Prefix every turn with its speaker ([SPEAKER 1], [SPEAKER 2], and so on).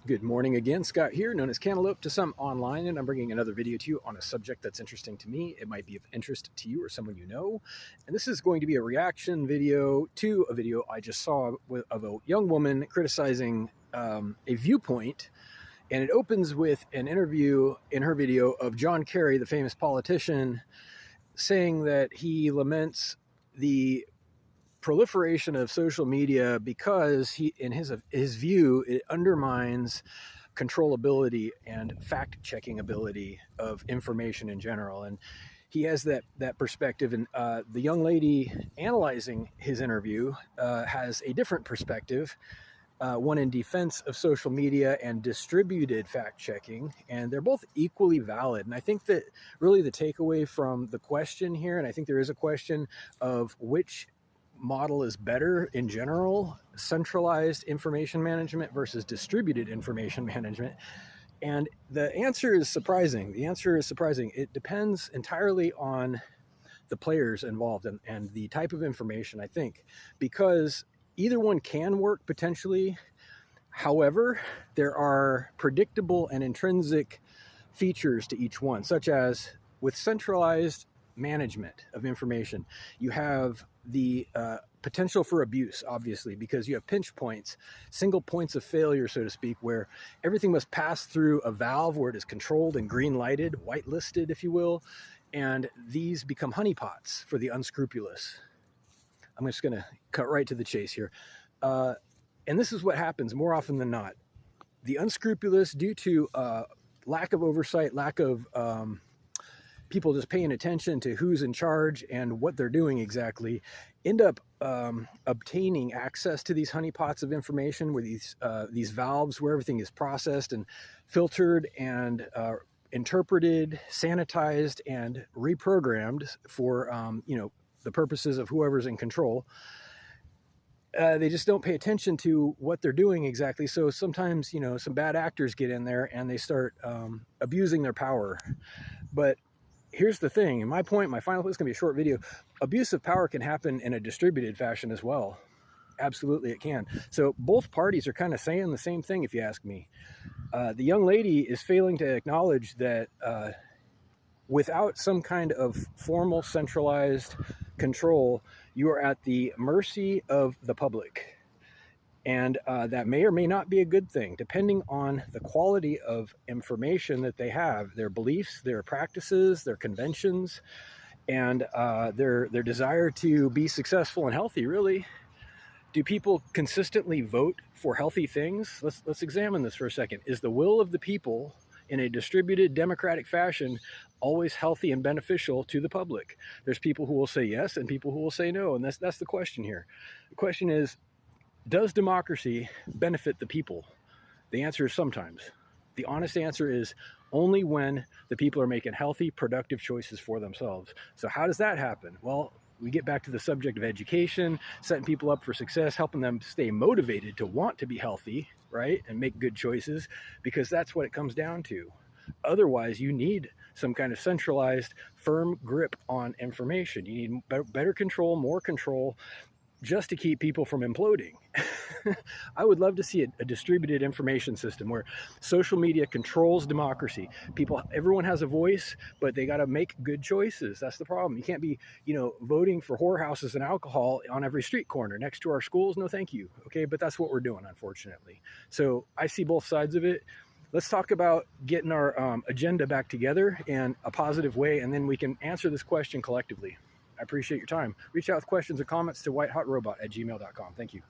[SPEAKER 1] Good morning again, Scott here, known as Cantaloupe to some online, and I'm bringing another video to you on a subject that's interesting to me. It might be of interest to you or someone you know. And this is going to be a reaction video to a video I just saw of a young woman criticizing a viewpoint. And it opens with an interview in her video of John Kerry, the famous politician, saying that he laments the proliferation of social media because in his view, it undermines controllability and fact-checking ability of information in general. And he has that perspective, and the young lady analyzing his interview has a different perspective, one in defense of social media and distributed fact-checking, and they're both equally valid. And I think that really the takeaway from the question here, and I think there is a question of which model is better in general, centralized information management versus distributed information management. And the answer is surprising. It depends entirely on the players involved and the type of information, I think, because either one can work potentially. However, there are predictable and intrinsic features to each one, such as with centralized management of information, you have the potential for abuse, obviously, because you have pinch points, single points of failure, so to speak, where everything must pass through a valve where it is controlled and green lighted, whitelisted, if you will, and these become honeypots for the unscrupulous. I'm just going to cut right to the chase here. And this is what happens more often than not. The unscrupulous, due to lack of oversight, lack of people just paying attention to who's in charge and what they're doing exactly, end up obtaining access to these honeypots of information, where these valves where everything is processed and filtered and interpreted, sanitized, and reprogrammed for the purposes of whoever's in control. They just don't pay attention to what they're doing exactly. So sometimes, some bad actors get in there and they start abusing their power. But here's the thing, and my final point is going to be a short video. Abuse of power can happen in a distributed fashion as well. Absolutely it can. So both parties are kind of saying the same thing, if you ask me. The young lady is failing to acknowledge that without some kind of formal centralized control, you are at the mercy of the public. And that may or may not be a good thing, depending on the quality of information that they have, their beliefs, their practices, their conventions, and their desire to be successful and healthy, really. Do people consistently vote for healthy things? Let's examine this for a second. Is the will of the people in a distributed democratic fashion always healthy and beneficial to the public? There's people who will say yes and people who will say no, and that's the question here. The question is, does democracy benefit the people? The answer is sometimes. The honest answer is only when the people are making healthy, productive choices for themselves. So how does that happen? Well, we get back to the subject of education, setting people up for success, helping them stay motivated to want to be healthy, right? And make good choices, because that's what it comes down to. Otherwise, you need some kind of centralized, firm grip on information. You need better control, more control, just to keep people from imploding. I would love to see a distributed information system where social media controls democracy. Everyone has a voice, but they got to make good choices. That's the problem. You can't be, voting for whorehouses and alcohol on every street corner next to our schools. No, thank you. Okay, but that's what we're doing, unfortunately. So I see both sides of it. Let's talk about getting our agenda back together in a positive way, and then we can answer this question collectively. I appreciate your time. Reach out with questions or comments to whitehotrobot@gmail.com. Thank you.